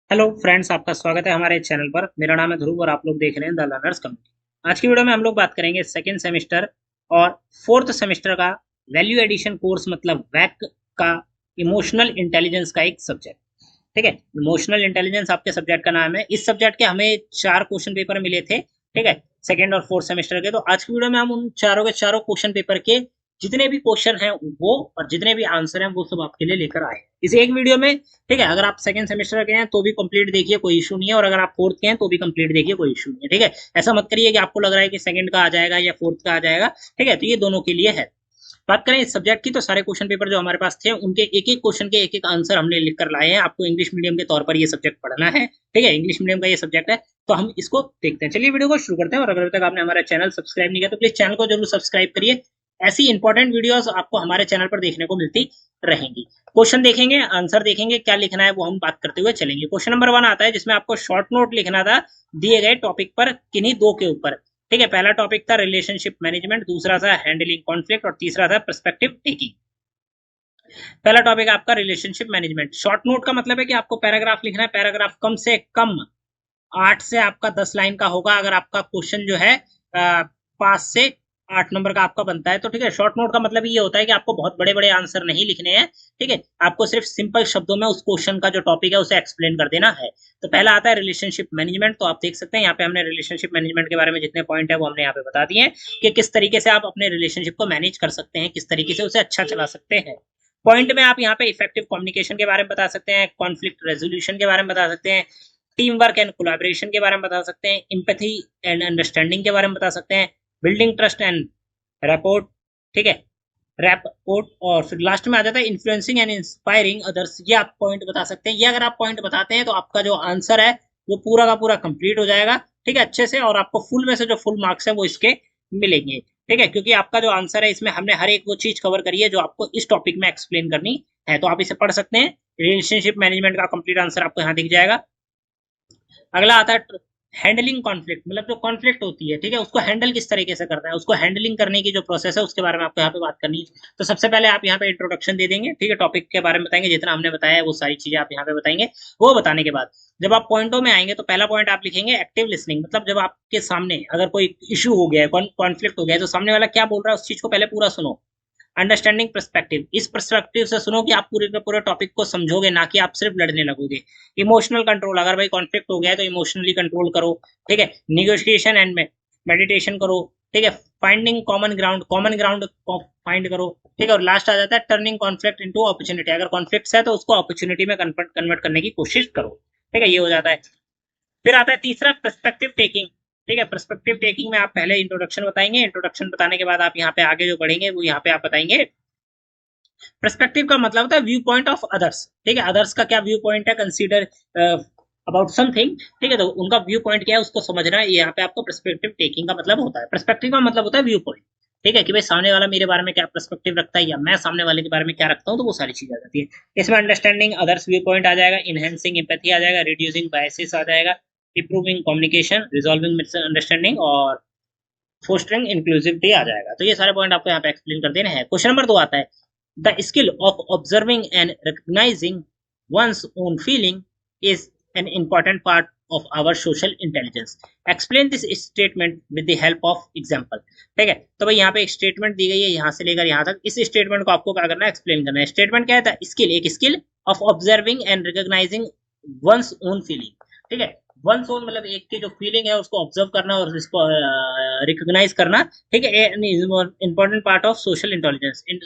Hello friends, आपका स्वागत है हमारे चैनल पर। मेरा नाम है ध्रुव और आप लोग देख रहे हैं द लर्नर्स कम्युनिटी। आज की वीडियो में हम लोग बात करेंगे सेकेंड सेमेस्टर और फोर्थ सेमेस्टर का वैल्यू एडिशन कोर्स मतलब वैक का इमोशनल इंटेलिजेंस का एक सब्जेक्ट। ठीक है, इमोशनल इंटेलिजेंस आपके सब्जेक्ट का नाम है। इस सब्जेक्ट के हमें 4 क्वेश्चन पेपर मिले थे, ठीक है, सेकेंड और फोर्थ सेमेस्टर के। तो आज की वीडियो में हम उन चारों के चारों क्वेश्चन पेपर के जितने भी क्वेश्चन हैं वो और जितने भी आंसर हैं वो सब आपके लिए लेकर आए हैं इस एक वीडियो में। ठीक है, अगर आप सेकंड सेमेस्टर के हैं तो भी कंप्लीट देखिए, कोई इशू नहीं है, और अगर आप फोर्थ के हैं तो भी कंप्लीट देखिए, कोई इशू नहीं है। ठीक है, ऐसा मत करिए कि आपको लग रहा है कि सेकंड का आ जाएगा या फोर्थ का आ जाएगा। ठीक है, तो ये दोनों के लिए है। बात करें इस सब्जेक्ट की तो सारे क्वेश्चन पेपर जो हमारे पास थे उनके एक एक क्वेश्चन के एक एक आंसर हमने लिख कर लाए हैं। आपको इंग्लिश मीडियम के तौर पर ये सब्जेक्ट पढ़ना है। ठीक है, इंग्लिश मीडियम का ये सब्जेक्ट है, तो हम इसको देखते हैं। चलिए वीडियो को शुरू करते हैं। और अगर अभी तक आपने हमारा चैनल सब्सक्राइब नहीं किया तो प्लीज चैनल को जरूर सब्सक्राइब करिए। ऐसी इंपॉर्टेंट वीडियोस आपको हमारे चैनल पर देखने को मिलती रहेंगी। क्वेश्चन देखेंगे, आंसर देखेंगे, क्या लिखना है वो हम बात करते हुए चलेंगे। क्वेश्चन नंबर 1 आता है जिसमें आपको शॉर्ट नोट लिखना था दिए गए टॉपिक पर किन्हीं दो के ऊपर। ठीक है, पहला टॉपिक था रिलेशनशिप मैनेजमेंट, दूसरा था हैंडलिंग कॉन्फ्लिक्ट और तीसरा था पर्सपेक्टिव टेकिंग। पहला टॉपिक है आपका रिलेशनशिप मैनेजमेंट। शॉर्ट नोट का मतलब है कि आपको पैराग्राफ लिखना है। पैराग्राफ कम से कम 8 से आपका 10 लाइन का होगा अगर आपका क्वेश्चन जो है 5 से 8 नंबर का आपका बनता है तो। ठीक है, शॉर्ट नोट का मतलब ये होता है कि आपको बहुत बड़े बड़े आंसर नहीं लिखने हैं। ठीक है, आपको सिर्फ सिंपल शब्दों में उस क्वेश्चन का जो टॉपिक है उसे एक्सप्लेन कर देना है। तो पहला आता है रिलेशनशिप मैनेजमेंट। तो आप देख सकते हैं यहाँ पे हमने रिलेशनशिप मैनेजमेंट के बारे में जितने पॉइंट है वो हमने यहाँ पे बता दिए हैं कि किस तरीके से आप अपने रिलेशनशिप को मैनेज कर सकते हैं, किस तरीके से उसे अच्छा चला सकते हैं। पॉइंट में आप यहाँ पे इफेक्टिव कम्युनिकेशन के बारे में बता सकते हैं, कॉन्फ्लिक्ट रेजोल्यूशन के बारे में बता सकते हैं, टीम वर्क एंड कोलैबोरेशन के बारे में बता सकते हैं, एम्पैथी एंड अंडरस्टैंडिंग के बारे में बता सकते हैं, बिल्डिंग ट्रस्ट एंड रैपोर्ट। ठीक है, रैपोर्ट। और फिर लास्ट में आ जाता है इन्फ्लुएंसिंग एंड इंस्पायरिंग अदर्स। ये आप पॉइंट बता सकते हैं। ये अगर आप पॉइंट बताते हैं तो आपका जो आंसर है वो पूरा का पूरा कंप्लीट हो जाएगा। ठीक है, अच्छे से, और आपको फुल में से जो फुल मार्क्स है वो इसके मिलेंगे। ठीक है, क्योंकि आपका जो आंसर है इसमें हमने हर एक वो चीज कवर करी है जो आपको इस टॉपिक में एक्सप्लेन करनी है। तो आप इसे पढ़ सकते हैं। रिलेशनशिप मैनेजमेंट का कंप्लीट आंसर आपको यहाँ दिख जाएगा। अगला आता है हैंडलिंग कॉन्फ्लिक्ट, मतलब जो कॉन्फ्लिक्ट होती है, ठीक है, उसको हैंडल किस तरीके से करना है, उसको हैंडलिंग करने की जो प्रोसेस है उसके बारे में आपको यहाँ पे बात करनी है। तो सबसे पहले आप यहाँ पे इंट्रोडक्शन दे देंगे। ठीक है, टॉपिक के बारे में बताएंगे, जितना हमने बताया है वो सारी चीजें आप यहाँ पे बताएंगे। वो बताने के बाद जब आप पॉइंटों में आएंगे तो पहला पॉइंट आप लिखेंगे एक्टिव लिसनिंग। मतलब जब आपके सामने अगर कोई इशू हो गया है, कॉन्फ्लिक्ट हो गया है, तो सामने वाला क्या बोल रहा है उस चीज को पहले पूरा सुनो। अंडरस्टैंडिंग पर्सपेक्टिव, इस पर्सपेक्टिव से सुनो कि आप पूरे के पूरे टॉपिक को समझोगे, ना कि आप सिर्फ लड़ने लगोगे। इमोशनल कंट्रोल, अगर भाई कॉन्फ्लिक्ट हो गया है तो इमोशनली कंट्रोल करो। ठीक है, निगोशिएशन एंड मेडिटेशन करो। ठीक है, फाइंडिंग कॉमन ग्राउंड फाइंड करो। ठीक है, और लास्ट आ जाता है टर्निंग कॉन्फ्लिक्ट इनटू अपॉर्चुनिटी। अगर कॉन्फ्लिक्ट है तो उसको अपॉर्चुनिटी में कन्वर्ट करने की कोशिश करो। ठीक है, ये हो जाता है। फिर आता है तीसरा पर्सपेक्टिव टेकिंग। ठीक है, पर्सपेक्टिव टेकिंग में आप पहले इंट्रोडक्शन बताएंगे। इंट्रोडक्शन बताने के बाद आप यहाँ पे आगे जो बढ़ेंगे वो यहाँ पे आप बताएंगे। पर्सपेक्टिव का मतलब होता है व्यू पॉइंट ऑफ अदर्स। ठीक है, अदर्स का क्या व्यू पॉइंट है, कंसीडर अबाउट समथिंग। ठीक है, तो उनका व्यू पॉइंट क्या है उसको समझना है। यहाँ पे आपको पर्सपेक्टिव टेकिंग का मतलब होता है। पर्सपेक्टिव का मतलब होता है व्यू पॉइंट। ठीक है, कि भाई सामने वाला मेरे बारे में क्या पर्सपेक्टिव रखता है या मैं सामने वाले के बारे में क्या रखता हूँ, तो वो सारी चीज आ जाती है। इसमें अंडरस्टैंडिंग अदर्स व्यू पॉइंट आ जाएगा, इनहेंसिंग एम्पैथी आ जाएगा, रिड्यूसिंग बायसेस आ जाएगा, इंप्रूविंग कम्युनिकेशन, रिजॉल्विंग मिसअंडरस्टैंडिंग और फोस्टरिंग इंक्लूसिविटी आ जाएगा। तो ये सारे पॉइंट आपको यहाँ पे एक्सप्लेन कर देने हैं। क्वेश्चन नंबर 2 आता है the skill of observing and recognising one's own feeling is an important part of our social intelligence. Explain this statement with the help of example. ठीक है, तो भाई यहाँ पे एक स्टेटमेंट दी गई है यहाँ से लेकर यहाँ तक। इस स्टेटमेंट को आपको क्या करना है, एक्सप्लेन करना है। स्टेटमेंट क्या है, द स्किल, एक skill of observing and recognising one's own feeling. ठीक है, वन सोल मतलब एक की जो फीलिंग है उसको ऑब्जर्व करना और इसको रिकॉग्नाइज करना। ठीक है, important part of social intelligence.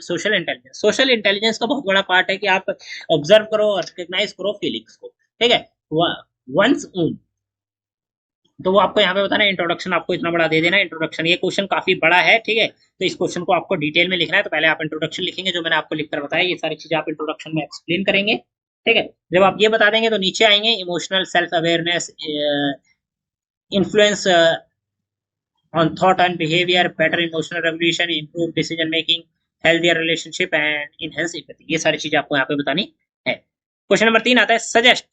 Social intelligence का बहुत बड़ा पार्ट है कि आप ऑब्जर्व करो और रिकॉग्नाइज करो फीलिंग्स को। ठीक है, वंस ओन, तो वो आपको यहाँ पे बताना है। इंट्रोडक्शन आपको इतना बड़ा दे देना है। इंट्रोडक्शन, ये क्वेश्चन काफी बड़ा है। ठीक है, तो इस क्वेश्चन को आपको डिटेल में लिखना है। तो पहले आप इंट्रोडक्शन लिखेंगे, जो मैंने आपको लिखकर बताया ये सारी चीजें आप इंट्रोडक्शन में एक्सप्लेन करेंगे। ठीक है, जब आप ये बता देंगे तो नीचे आएंगे emotional self awareness, influence on thought and behavior, better emotional regulation, improve decision making, healthier relationship and enhance empathy। ये सारी चीजें आपको यहाँ पे बतानी है। क्वेश्चन नंबर 3 आता है suggest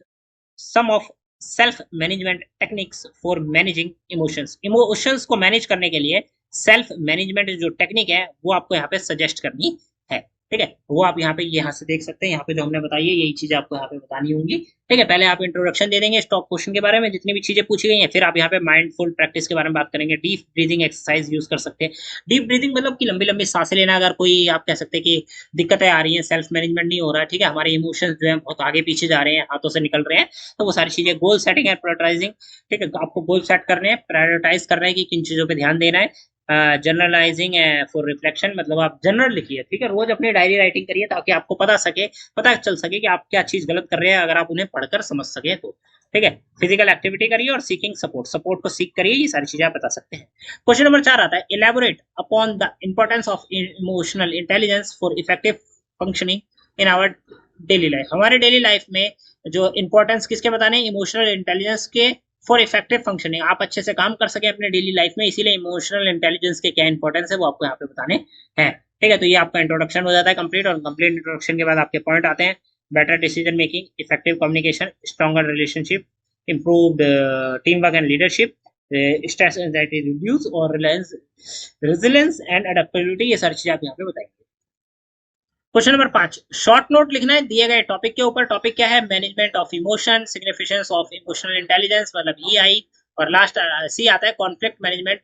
some of self management techniques for managing emotions. Emotions को मैनेज करने के लिए सेल्फ मैनेजमेंट जो टेक्निक है वो आपको यहाँ पे सजेस्ट करनी है। ठीक है, वो आप यहाँ से देख सकते हैं। यहाँ पे जो हमने बताई है यही चीजें आपको यहाँ पे बतानी होंगी। ठीक है, पहले आप इंट्रोडक्शन दे देंगे स्टॉक क्वेश्चन के बारे में, जितनी भी चीजें पूछी गई हैं, फिर आप यहाँ पे माइंडफुल प्रैक्टिस के बारे में बात करेंगे। डीप ब्रीदिंग एक्सरसाइज यूज कर सकते हैं। डीप ब्रीदिंग मतलब कि लंबी लंबी सांसें लेना। अगर कोई आप कह सकते हैं कि दिक्कतें आ रही हैं, सेल्फ मैनेजमेंट नहीं हो रहा है, ठीक है, हमारे इमोशंस जो है बहुत आगे पीछे जा रहे हैं, हाथों से निकल रहे हैं, तो वो सारी चीजें, गोल सेटिंग एंड प्रायोरिटाइजिंग। ठीक है, तो आपको गोल सेट करने हैं, प्रायोरिटाइज करना है कि किन चीजों पे ध्यान देना है। जर्नलाइजिंग फॉर रिफ्लेक्शन, मतलब आप जनरल लिखिए, ठीक है, रोज अपनी डायरी राइटिंग करिए, ताकि आपको पता चल सके कि आप क्या चीज गलत कर रहे हैं, अगर आप उन्हें पढ़कर समझ सके तो। ठीक है, फिजिकल एक्टिविटी करिए और सीकिंग सपोर्ट को सीख करिए, ये सारी चीजें आप बता सकते हैं। क्वेश्चन नंबर 4 आता है, elaborate upon the importance of emotional intelligence for effective functioning in our daily life. हमारे डेली लाइफ में जो इंपॉर्टेंस किसके बताने, इमोशनल इंटेलिजेंस के फॉर इफेक्टिव फंक्शनिंग, आप अच्छे से काम कर सके अपने डेली लाइफ में, इसीलिए इमोशनल इंटेलिजेंस के क्या इंपॉर्टेंस है वो आपको यहाँ पे बताने हैं। ठीक है, तो ये आपका इंट्रोडक्शन हो जाता है कंप्लीट, और कंप्लीट इंट्रोडक्शन के बाद आपके पॉइंट आते हैं। Better decision making, effective communication, stronger relationship, improved team work and leadership, stress anxiety reduce, और रेजिलियंस एंड अडेप्टेबिलिटी, ये सारी चीजें आप यहाँ पे बताएंगे। क्वेश्चन नंबर 5, शॉर्ट नोट लिखना है दिए गए टॉपिक के ऊपर। टॉपिक क्या है, management of emotion, significance of emotional intelligence, मतलब ईआई, और लास्ट सी आता है, कॉन्फ्लिक्ट मैनेजमेंट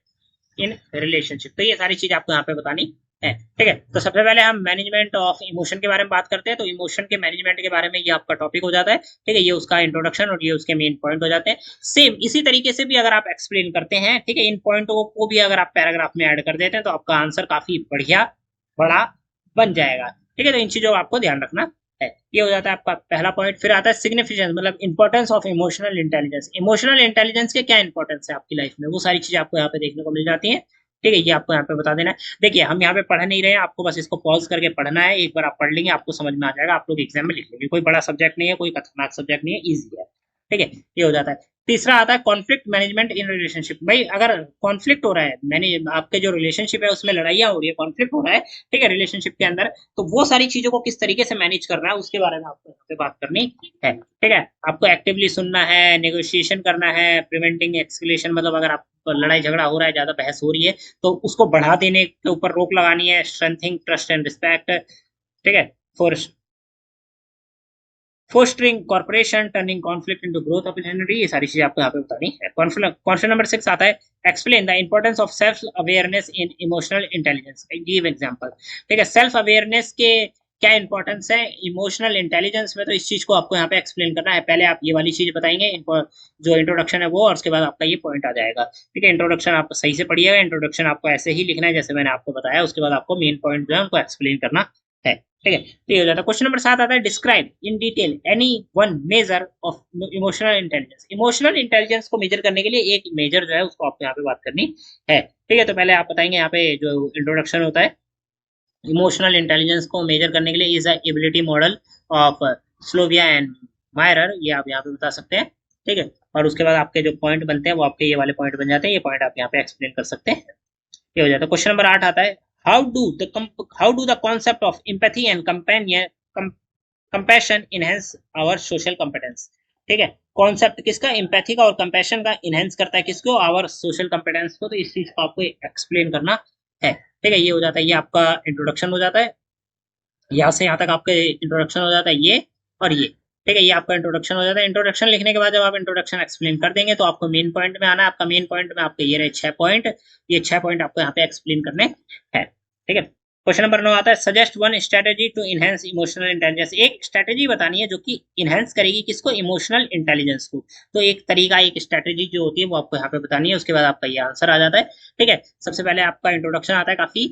इन रिलेशनशिप। तो ये सारी चीज आपको यहाँ पे बतानी है। ठीक है, तो सबसे पहले हम मैनेजमेंट ऑफ इमोशन के बारे में बात करते हैं। तो इमोशन के मैनेजमेंट के बारे में ये आपका टॉपिक हो जाता है। ठीक है, ये उसका इंट्रोडक्शन और ये उसके मेन पॉइंट हो जाते हैं। सेम इसी तरीके से भी अगर आप एक्सप्लेन करते हैं, ठीक है, इन पॉइंटों को भी अगर आप पैराग्राफ में ऐड कर देते हैं, तो आपका आंसर काफी बढ़िया बड़ा बन जाएगा। ठीक है, तो इन चीजों का आपको ध्यान रखना है। ये हो जाता है आपका पहला पॉइंट। फिर आता है सिग्निफिकेंस, मतलब importance of emotional intelligence. Emotional intelligence के क्या इंपॉर्टेंस है आपकी लाइफ में, वो सारी चीजें आपको यहाँ पे देखने को मिल जाती है। ठीक है, ये आपको यहाँ पे बता देना है। देखिए, हम यहाँ पे पढ़ नहीं रहे हैं, आपको बस इसको पॉज करके पढ़ना है। एक बार आप पढ़ लेंगे, आपको समझ में आ जाएगा, आप लोग एग्जाम में लिख लेंगे। कोई बड़ा सब्जेक्ट नहीं है, कोई खतरनाक सब्जेक्ट नहीं है, ईजी है। ठीक है, ये हो जाता है। तीसरा आता है कॉन्फ्लिक्ट मैनेजमेंट इन रिलेशनशिप। भाई अगर कॉन्फ्लिक्ट हो रहा है, मैंने आपके जो रिलेशनशिप है उसमें लड़ाइयाँ हो रही है, कॉन्फ्लिक्ट हो रहा है, ठीक है, रिलेशनशिप के अंदर, तो वो सारी चीजों को किस तरीके से मैनेज करना है उसके बारे में आपको यहाँ पे बात करनी है। ठीक है, आपको एक्टिवली सुनना है, नेगोशिएशन करना है, प्रिवेंटिंग एक्सक्लेशन, मतलब अगर आप लड़ाई झगड़ा हो रहा है, ज्यादा बहस हो रही है, तो उसको बढ़ा देने के ऊपर रोक लगानी है। स्ट्रेंथिंग ट्रस्ट एंड रिस्पेक्ट, ठीक है, for fostering corporation, turning conflict into growth opportunity, ये सारी चीजें आपको यहाँ पे बतानी है। क्वेश्चन नंबर 6 आता है, explain the importance of self awareness in emotional intelligence. Give example. ठीक है, सेल्फ अवेयरनेस के क्या इंपॉर्टेंस है इमोशनल इंटेलिजेंस में, तो इस चीज को आपको यहाँ पे एक्सप्लेन करना है। पहले आप ये वाली चीज बताएंगे, जो इंट्रोडक्शन है वो, और उसके बाद आपका ये पॉइंट आ जाएगा। ठीक है, इंट्रोडक्शन आप सही से पढ़िएगा, इंट्रोडक्शन आपको ऐसे ही लिखना है जैसे मैंने आपको बताया, उसके बाद आपको मेन पॉइंट जो है उनको एक्सप्लेन करना है। ठीक है, तो ये हो जाता है। क्वेश्चन नंबर 7 आता है, describe in detail any one measure of emotional intelligence. Emotional intelligence को मेजर करने के लिए एक मेजर जो है उसको आपको यहाँ पे बात करनी है। ठीक है, तो पहले आप बताएंगे यहाँ पे जो इंट्रोडक्शन होता है इमोशनल इंटेलिजेंस को मेजर करने के लिए, is a ability model of Salovey and Mayer, ये आप यहाँ पे बता सकते हैं। ठीक है, और उसके बाद आपके जो पॉइंट बनते हैं वो आपके ये वाले पॉइंट बन जाते हैं। ये पॉइंट आप यहाँ पे एक्सप्लेन कर सकते हैं। ये हो जाता है। क्वेश्चन नंबर 8 आता है, how do the concept of empathy and compassion enhance our social competence. ठीक है, कॉन्सेप्ट किसका, एम्पैथी का और कंपैशन का, इनहेंस करता है किसको, आवर सोशल कॉम्पिटेंस को। तो इस चीज को आपको एक्सप्लेन करना है। ठीक है, ये हो जाता है, ये आपका इंट्रोडक्शन हो जाता है। यहाँ से यहाँ तक आपका इंट्रोडक्शन हो जाता है, ये और ये। ठीक है, ये आपका इंट्रोडक्शन हो जाता है। इंट्रोडक्शन लिखने के बाद जब आप इंट्रोडक्शन एक्सप्लेन कर देंगे, तो आपको मेन पॉइंट में आना है। आपका मेन पॉइंट में आपके ये रहे 6 पॉइंट, ये 6 पॉइंट आपको यहाँ पे एक्सप्लेन करने हैं। ठीक है, क्वेश्चन नंबर 9 आता है, suggest one strategy to enhance emotional intelligence. एक स्ट्रेटेजी बतानी है जो कि इनहेंस करेगी किसको, इमोशनल इंटेलिजेंस को। तो एक तरीका, एक स्ट्रेटेजी जो होती है वो आपको यहाँ पे बतानी है। उसके बाद आपका ये आंसर आ जाता है। ठीक है, सबसे पहले आपका इंट्रोडक्शन आता है काफी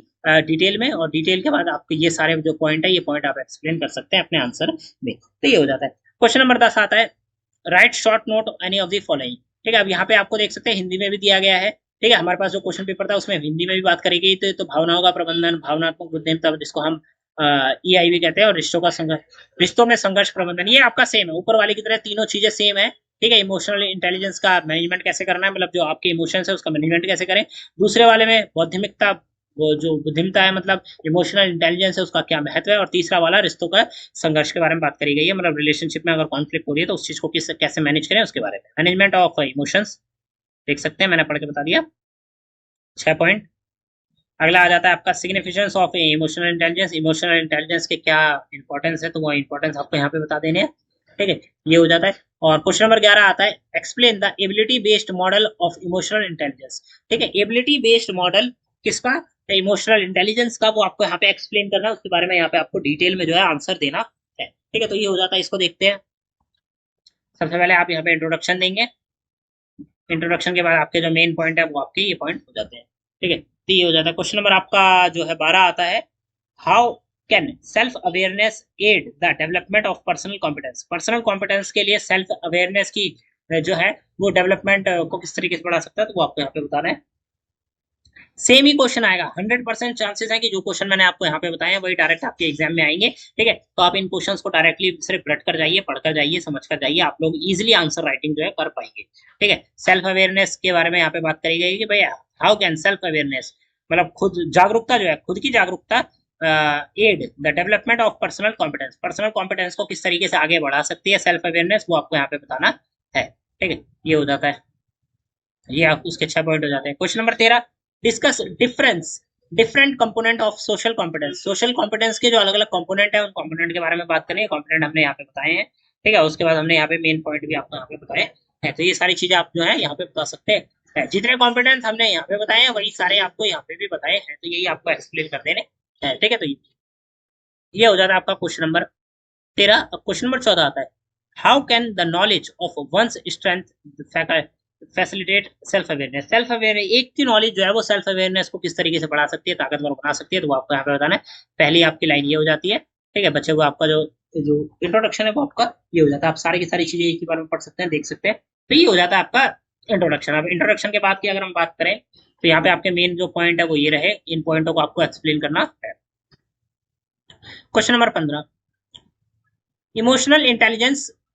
डिटेल में, और डिटेल के बाद आपको ये सारे जो पॉइंट है, ये पॉइंट आप एक्सप्लेन कर सकते हैं अपने आंसर में। तो ये हो जाता है। क्वेश्चन नंबर 10 आता है, right short note any of the following. ठीक है, अब यहाँ पे आपको देख सकते हैं हिंदी में भी दिया गया है। ठीक है, हमारे पास जो क्वेश्चन पेपर था उसमें हिंदी में भी बात करेगी। तो भावनाओं का प्रबंधन, भावनात्मक बुद्धिमत्ता, जिसको हम ईआई भी कहते हैं, और रिश्तों में संघर्ष प्रबंधन, ये आपका सेम है। ऊपर वाले की तरह तीनों चीजें सेम है। ठीक है, इमोशनल इंटेलिजेंस का मैनेजमेंट कैसे करना है, मतलब जो आपके इमोशंस है उसका मैनेजमेंट कैसे करें। दूसरे वाले में बौद्धिकता, वो जो बुद्धिमत्ता है, मतलब इमोशनल इंटेलिजेंस है, उसका क्या महत्व है। और तीसरा वाला रिश्तों का संघर्ष के बारे में बात करी गई है, मतलब रिलेशनशिप में अगर कॉन्फ्लिक्ट हो रही है तो उस चीज को कैसे मैनेज करें उसके बारे में। मैनेजमेंट ऑफ इमोशंस देख सकते हैं, मैंने पढ़ के बता दिया 6 पॉइंट। अगला आ जाता है आपका significance of emotional intelligence. Emotional intelligence के क्या इंपॉर्टेंस है, तो वो इंपॉर्टेंस आपको यहाँ पे बता देने हैं। ठीक है, ये हो जाता है। और क्वेश्चन नंबर 11 आता है, explain the ability based model of emotional intelligence. ठीक है, एबिलिटी बेस्ड मॉडल किसका, इमोशनल इंटेलिजेंस का, वो आपको यहाँ पे एक्सप्लेन करना है, उसके बारे में यहाँ पे आपको डिटेल में जो है आंसर देना है। ठीक है, तो ये हो जाता है, इसको देखते हैं। सबसे पहले आप यहाँ पे इंट्रोडक्शन देंगे। इंट्रोडक्शन के बाद आपके जो मेन पॉइंट है वो आपके ये पॉइंट हो जाते हैं। ठीक है, तो ये हो जाता है। क्वेश्चन नंबर आपका जो है 12 आता है, how can self awareness aid the development of personal competence. Personal competence के लिए सेल्फ अवेयरनेस की जो है वो डेवलपमेंट को किस तरीके से बढ़ा सकता है, तो वो आपको यहाँ पे बताना है। सेम ही क्वेश्चन आएगा, 100% चांसेस है कि जो क्वेश्चन मैंने आपको यहाँ पे बताए हैं वही डायरेक्ट आपके एग्जाम में आएंगे। ठीक है, तो आप इन क्वेश्चंस को डायरेक्टली सिर्फ रट कर जाइए, पढ़कर जाइए, समझ कर जाइए, आप लोग इजिली आंसर राइटिंग जो है कर पाएंगे। ठीक है, सेल्फ अवेयरनेस के बारे में यहाँ पे बात करी गई कि भाई हाउ कैन सेल्फ अवेयरनेस, मतलब खुद जागरूकता जो है, खुद की जागरूकता aid the development of personal competence. Personal competence को किस तरीके से आगे बढ़ा सकती है सेल्फ अवेयरनेस, वो आपको यहाँ पे बताना है। ठीक है, ये हो जाता है, ये आप उसके 6 पॉइंट हो जाते हैं। Question number 13, discuss difference different component of social competence. Social competence के जो अलग अलग कंपोनेंट है उन कंपोनेंट के बारे में बात करें। कंपोनेंट हमने यहाँ पे बताए हैं। ठीक है, उसके बाद हमने यहाँ पे मेन पॉइंट भी आपको यहाँ पे बताए हैं। तो ये सारी चीजें आप जो है यहाँ पे बता सकते हैं। जितने कॉम्पिटेंस हमने यहाँ पे बताए हैं वही सारे आपको यहाँ पे भी बताए हैं, तो यही आपको एक्सप्लेन कर देने हैं। ठीक है, तो ये हो जाता है आपका क्वेश्चन नंबर 13। अब क्वेश्चन नंबर 14 आता है, how can the knowledge of one's strength facilitate self awareness. Self aware एक की नॉलेज जो है वो सेल्फ अवेयरनेस को किस तरीके से बढ़ा सकती है, ताकतवर बना सकती है, तो वो आपको यहाँ पे बताना है। पहली आपकी लाइन ये हो जाती है। ठीक है बच्चे को, आपका जो जो इंट्रोडक्शन है वो आपका ये हो जाता है। आप सारी की सारी चीजें एक ही बार में पढ़ सकते हैं, देख सकते हैं। तो ये हो जाता है आपका इंट्रोडक्शन। अब इंट्रोडक्शन के बाद की अगर हम बात करें तो यहाँ पे आपके मेन जो पॉइंट है वो ये रहे, इन पॉइंटों को आपको एक्सप्लेन करना है। Question number 15, emotional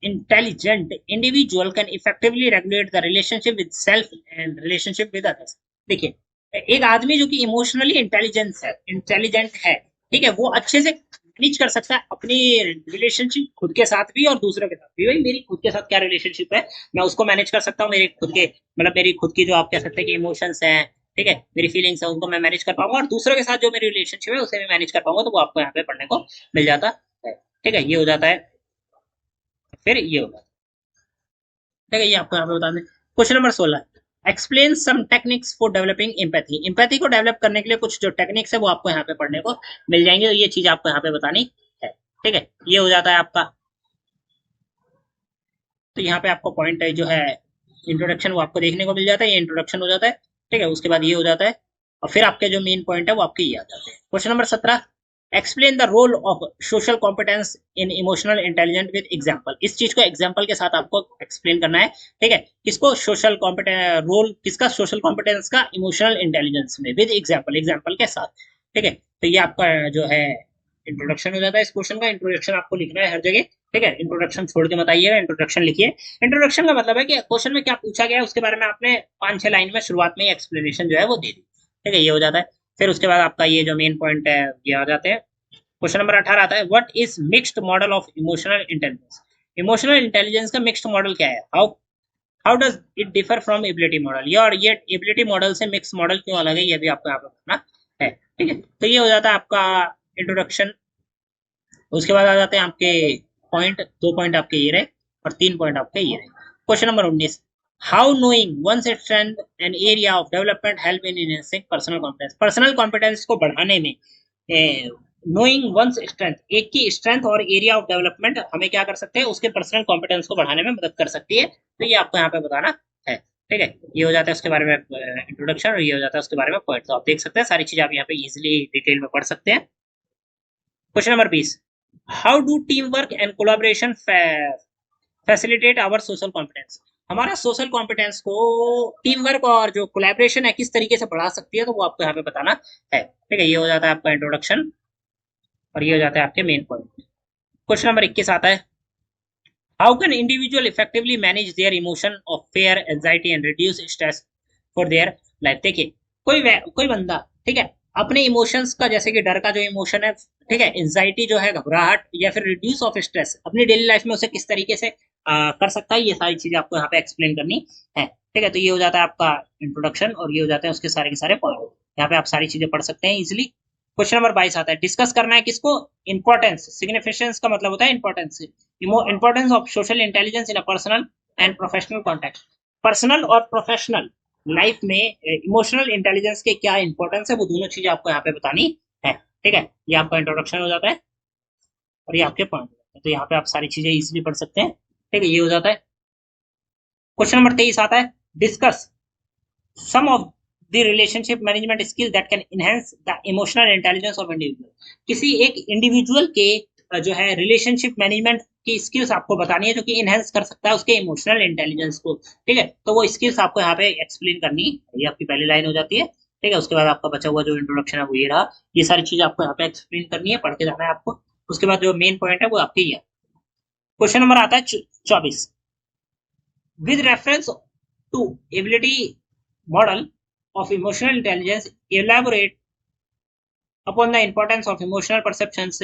intelligent individual can effectively regulate the relationship with self and relationship with others। देखिए, एक आदमी जो कि इमोशनली इंटेलिजेंट है, ठीक है, वो अच्छे से मैनेज कर सकता है अपनी रिलेशनशिप खुद के साथ भी और दूसरों के साथ भी। भाई मेरी खुद के साथ क्या रिलेशनशिप है, मैं उसको मैनेज कर सकता हूँ। मेरे खुद के मतलब मेरी खुद की जो आप कह सकते हैं कि इमोशंस हैं, ठीक है, मेरी फीलिंग्स है, उनको मैं मैनेज कर पाऊंगा, और दूसरों के साथ जो मेरी रिलेशनशिप है उसे भी मैनेज कर पाऊंगा। तो वो आपको यहाँ पे पढ़ने को मिल जाता है। ठीक है, ये हो जाता है। फिर ये होगा, ठीक है, ये आपको यहाँ पे बता दें। Question number 16, explain some techniques for developing empathy. Empathy को डेवलप करने के लिए कुछ जो टेक्निक्स है वो आपको यहाँ पे पढ़ने को मिल जाएंगे, तो ये चीज आपको यहाँ पे बतानी है। ठीक है, ये हो जाता है आपका। तो यहाँ पे आपको पॉइंट है जो है इंट्रोडक्शन, वो आपको देखने को मिल जाता है, ये इंट्रोडक्शन हो जाता है। ठीक है, उसके बाद ये हो जाता है, और फिर आपके जो मेन पॉइंट है वो आपके ये आ जाते हैं। Question number 17, explain the role of social competence in emotional intelligent with example. इस चीज को एग्जांपल के साथ आपको एक्सप्लेन करना है। ठीक है, किसको सोशल कॉम्पिटेंस, रोल किसका सोशल कॉम्पिटेंस का इमोशनल इंटेलिजेंस में, विद एग्जांपल, एग्जांपल के साथ। ठीक है, तो ये आपका जो है इंट्रोडक्शन हो जाता है। इस क्वेश्चन का इंट्रोडक्शन आपको लिखना है हर जगह। ठीक है, इंट्रोडक्शन छोड़ के मत आइएगा, इंट्रोडक्शन लिखिए। इंट्रोडक्शन का मतलब है कि क्वेश्चन में क्या पूछा गया है उसके बारे में आपने 5-6 लाइन में शुरुआत में एक्सप्लेनेशन जो है वो दे दी। ठीक है, ये हो जाता है। फिर उसके बाद आपका ये जो मेन पॉइंट है ये आ जाते हैं। क्वेश्चन नंबर 18 आता है, what is mixed model of emotional intelligence. Emotional intelligence का मिक्स्ड मॉडल क्या है, how how does it differ from ability model. ये और ये एबिलिटी मॉडल से मिक्स मॉडल क्यों अलग है, ये भी आपको यहाँ पे बताना है। ठीक है, तो ये हो जाता है आपका इंट्रोडक्शन। उसके बाद आ जाते हैं आपके पॉइंट, 2 पॉइंट आपके ये रहे और 3 पॉइंट आपके ये रहे। Question number 19, how knowing one's strength and area of development help in enhancing personal competence. Personal competence को बढ़ाने में नोइंग वंस स्ट्रेंथ, एक की स्ट्रेंथ और एरिया ऑफ डेवलपमेंट हमें क्या कर सकते हैं, उसके पर्सनल कॉम्पिटेंस को बढ़ाने में मदद कर सकती है। तो ये आपको यहाँ पे बताना है। ठीक है, ये हो जाता है उसके बारे में इंट्रोडक्शन, और ये हो जाता है उसके बारे में पॉइंट। तो आप देख सकते हैं सारी चीजें आप यहाँ पे इजिली डिटेल में पढ़ सकते हैं। Question number 20, how do team work and collaboration facilitate our social competence. हमारा सोशल कॉम्पिटेंस को टीम वर्क और जो कोलैबोरेशन है किस तरीके से बढ़ा सकती है, तो वो आपको यहाँ पे बताना है। ठीक है, ये हो जाता है आपका इंट्रोडक्शन, और ये हो जाता है आपके मेन पॉइंट। क्वेश्चन नंबर 21 आता है, how can individual effectively manage there emotion of fair, anxiety and reduce stress for their life. देखिए, कोई बंदा, ठीक है, अपने इमोशंस का, जैसे कि डर का जो इमोशन है, ठीक है, एंजाइटी जो है, घबराहट, या फिर रिड्यूस ऑफ स्ट्रेस, अपनी डेली लाइफ में उसे किस तरीके से कर सकता है, ये सारी चीजें आपको यहाँ पे एक्सप्लेन करनी है। ठीक है, तो ये हो जाता है आपका इंट्रोडक्शन, और ये हो जाते हैं उसके सारे के सारे पॉइंट। यहाँ पे आप सारी चीजें पढ़ सकते हैं इजिली। क्वेश्चन नंबर 22 आता है, डिस्कस करना है किसको, इंपॉर्टेंस, सिग्निफिकेंस का मतलब होता है importance, importance of social intelligence in a personal and professional context. Personal और प्रोफेशनल लाइफ में इमोशनल इंटेलिजेंस के क्या इंपॉर्टेंस है, वो दोनों चीजें आपको यहाँ पे बतानी है। ठीक है, ये आपका इंट्रोडक्शन हो जाता है और ये आपके पॉइंट हो जाते हैं, तो यहाँ पे आप सारी चीजें इजिली पढ़ सकते हैं। ठीक है, ये हो जाता है। क्वेश्चन नंबर 23 आता है, discuss some of the relationship management skills that can enhance the emotional intelligence of individual। किसी एक इंडिविजुअल के जो है रिलेशनशिप मैनेजमेंट की स्किल्स आपको बतानी है जो कि इनहेंस कर सकता है उसके इमोशनल इंटेलिजेंस को। ठीक है, तो वो स्किल्स आपको यहाँ पे एक्सप्लेन करनी है, ये आपकी पहली लाइन हो जाती है। ठीक है, उसके बाद आपका बचा हुआ जो इंट्रोडक्शन है वो ये रहा, ये सारी चीज आपको यहाँ पे एक्सप्लेन करनी है, पढ़ के जाना है आपको। उसके बाद जो मेन पॉइंट है वो आपके ये। क्वेश्चन नंबर आता है 24, with reference to ability model of emotional intelligence, elaborate upon the importance of emotional perceptions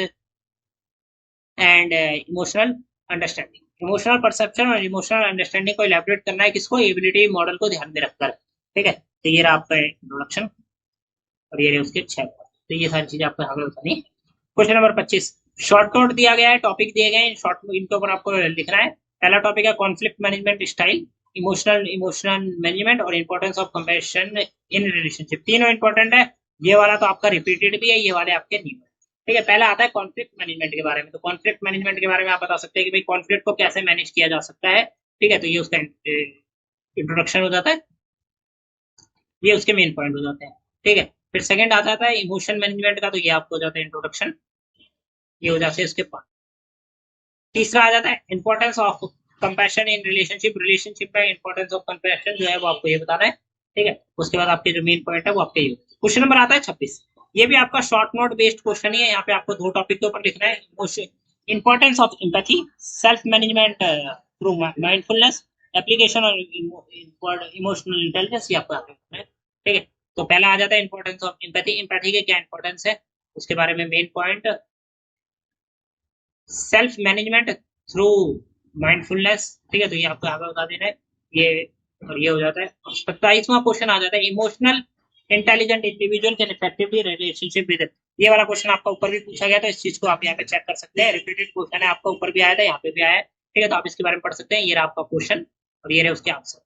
and emotional understanding। Emotional perception और इमोशनल अंडरस्टैंडिंग को इलेबोरेट करना है किसको, एबिलिटी मॉडल को ध्यान में रखकर। ठीक है, तो ये रहा आपका इंट्रोडक्शन और ये रहे उसके 6 पॉइंट, तो ये सारी चीजें आपको यहाँ पे बतानी है। क्वेश्चन नंबर 25, शॉर्ट नोट दिया गया है, टॉपिक दिए गए हैं, शॉर्ट इनके ऊपर आपको लिखना है। पहला टॉपिक है conflict management style, emotional emotional management और importance of compassion in relationship. तीनों इंपॉर्टेंट है, ये वाला तो आपका रिपीटेड भी है, ये वाले आपके नहीं है। ठीक है, पहला आता है कॉन्फ्लिक्ट मैनेजमेंट के बारे में। तो कॉन्फ्लिक्ट मैनेजमेंट के बारे में आप बता सकते हैं कि भाई कॉन्फ्लिक्ट को कैसे मैनेज किया जा सकता है। ठीक है, तो ये उसका इंट्रोडक्शन हो जाता है, ये उसके मेन पॉइंट हो जाते हैं। ठीक है, फिर सेकंड आ जाता है इमोशन मैनेजमेंट का, तो ये आपको हो जाता है इंट्रोडक्शन, ये हो जाते हैं उसके पॉइंट। तीसरा आ जाता है importance of compassion in relationship, relationship में इंपॉर्टेंस ऑफ कंपैशन जो है वो आपको ये बताना है। ठीक है, उसके बाद आपके जो मेन पॉइंट है वो आपके ये। क्वेश्चन नंबर आता है 26, ये भी आपका शॉर्ट नोट बेस्ड क्वेश्चन ही है, यहाँ पे आपको 2 टॉपिक के ऊपर लिखना है, importance of empathy, self management through mindfulness, application और इमोशनल इंटेलिजेंस, ये आपको यहाँ पे लिखना है। ठीक है, तो पहला आ जाता है इंपॉर्टेंस ऑफ एम्पैथी, एम्पैथी के क्या इंपॉर्टेंस है उसके बारे में main point, self management through mindfulness. ठीक है, तो ये आपको यहाँ पे बता देना है ये, और ये हो जाता है। 27वां क्वेश्चन आ जाता है emotional intelligent individual can effectively relationship with. ये वाला क्वेश्चन आपका ऊपर भी पूछा गया, तो इस चीज को आप यहाँ पे चेक कर सकते हैं, रिपीटेड क्वेश्चन है, आपका ऊपर भी आया था, यहाँ पे भी आया है। ठीक है, तो आप इसके बारे में पढ़ सकते हैं, ये रहा आपका क्वेश्चन और ये रहे उसके आंसर।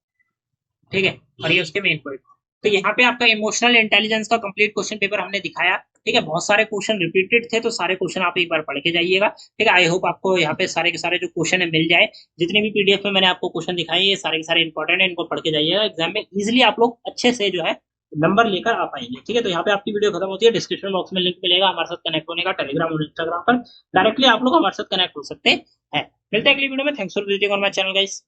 ठीक है, और ये उसके मेन पॉइंट। तो यहाँ पे आपका इमोशनल इंटेलिजेंस का कंप्लीट क्वेश्चन पेपर हमने दिखाया। ठीक है, बहुत सारे क्वेश्चन रिपीटेड थे, तो सारे क्वेश्चन आप एक बार पढ़ के जाइएगा। ठीक है, आई होप आपको यहाँ पे सारे के सारे जो क्वेश्चन है मिल जाए। जितने भी पीडीएफ में मैंने आपको क्वेश्चन दिखाए ये सारे के सारे इंपॉर्टेंट है, इनको पढ़ के जाइएगा, एग्जाम में इजिली आप लोग अच्छे से जो है नंबर लेकर आ पाएंगे। ठीक है, तो यहाँ पे आपकी वीडियो खत्म होती है, डिस्क्रिप्शन बॉक्स में लिंक मिलेगा हमारे साथ कनेक्ट होने का, टेलीग्राम और इंस्टाग्राम पर डायरेक्टली आप लोग हमारे साथ कनेक्ट हो सकते हैं। मिलते हैं अगली वीडियो में, thanks for visiting on my channel guys.